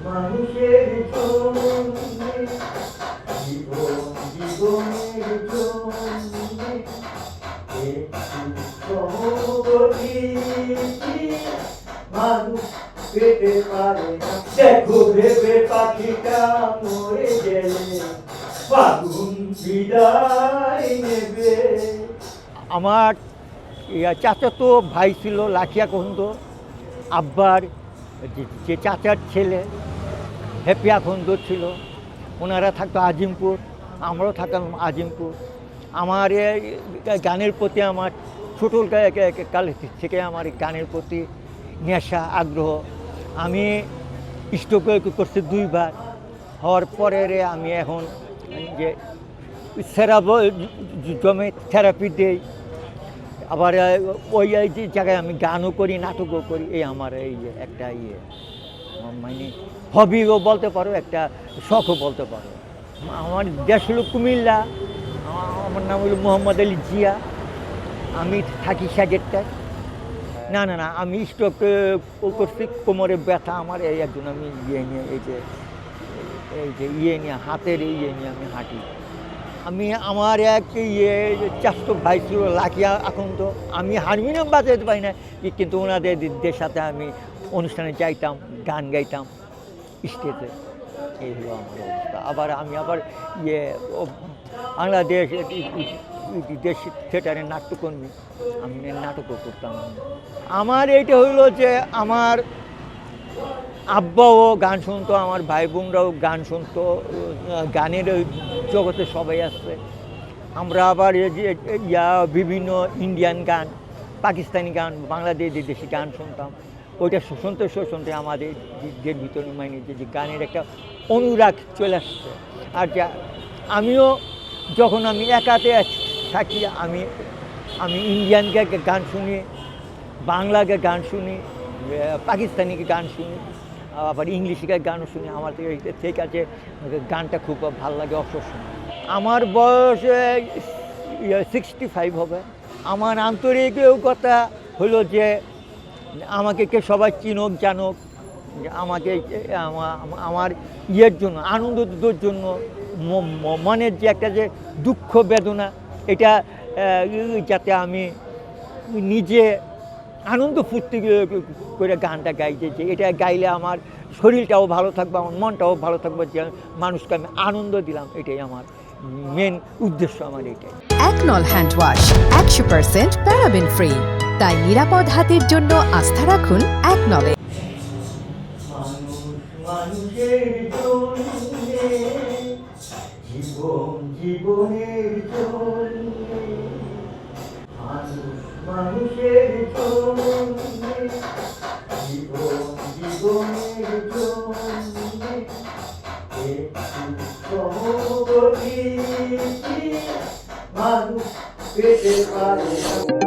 মানুষের জন্যে জীবন জীবনের জন্যে একটু সহবতীতি মানুষ পেতে পারে না। দেখো ভেবে পাখিটা মরে গেলে ফাগুন বিদায় নেবে। আমার চাচাতো ভাই ছিল লাখিয়া খন্দ, আব্বার যে চাচার ছেলে হেপিয়া খন্দ ছিল, ওনারা থাকতো আজিমপুর, আমরাও থাকতাম আজিমপুর। আমার গানের প্রতি আমার ছোটো কাল থেকে আমার গানের প্রতি নেশা আগ্রহ। আমি স্ট্রোক করছি 2 বার, হওয়ার পরে আমি এখন যে জমে থেরাপি দেই, আবার ওই জায়গায় আমি গানও করি, নাটকও করি। এই আমার এই একটা মানে হবিও বলতে পারো, একটা শখও বলতে পারো। আমার দেশ হলো কুমিল্লা, আমার নাম হলো মোহাম্মদ আলী জিয়া, আমি থাকি স্যাগেরটায়। না না না, আমি স্ট্রোক করছি, কোমরে ব্যথা আমার, এই একজন আমি নিয়ে এই যে নিয়ে হাতের নিয়ে আমি হাঁটি। আমি আমার এক চাচাতো ভাই ছিল লাখিয়া আখন্দ, আমি হারমোনিয়াম বাজাতে পারি না, কিন্তু ওনাদের সাথে আমি অনুষ্ঠানে যাইতাম, গান গাইতাম স্টেজে। এই হলো আমার অবস্থা। আমি বাংলাদেশ দেশ থিয়েটারের নাট্যকর্মী, আমি নাটকও করতাম। আমার এইটা হইলো যে আমার আব্বাও গান শুনতো, আমার ভাই বোনরাও গান শুনতো, গানের জগতে সবাই আসছে। আমরা আবার বিভিন্ন ইন্ডিয়ান গান, পাকিস্তানি গান, বাংলাদেশের দেশি গান শুনতাম। ওইটা শুনতে আমাদের ভিতরে মানে যে গানের একটা অনুরাগ চলে আসছে। আর আমিও যখন আমি একাতে থাকি, আমি ইন্ডিয়ান গান শুনি, বাংলাকে গান শুনি, পাকিস্তানি গান শুনি, আবার ইংলিশে গানও শুনি। আমার ঠিক আছে, গানটা খুব ভালো লাগে, অসম্ভব। আমার বয়স 65 হবে। আমার আন্তরিকতা হলো যে আমাকে সবাই চিনুক জানুক, আমাকে আমার জন্য, আনন্দের জন্য, মনের যে একটা যে দুঃখ বেদনা, এটা যাতে আমি নিজে আনন্দ ফুর্তি করে গানটা গাইতেছি। এটা গাইলে আমার শরীরটাও ভালো থাকবে, আমার মনটাও ভালো থাকবে, যে মানুষকে আমি আনন্দ দিলাম। এটাই আমার মেন উদ্দেশ্য, আমার এটাই। একনল হ্যান্ড ওয়াশ 100% প্যারাবেন ফ্রি, তাই নিরাপদ হাতের জন্য আস্থা রাখুন একনলে। মানুষের জন্যে জীবন জীবনের জন্যে মানুষের জন্যে জীবন জীবনের জন্যে একটু সহবতীতি মানুষ পেতে পারে না।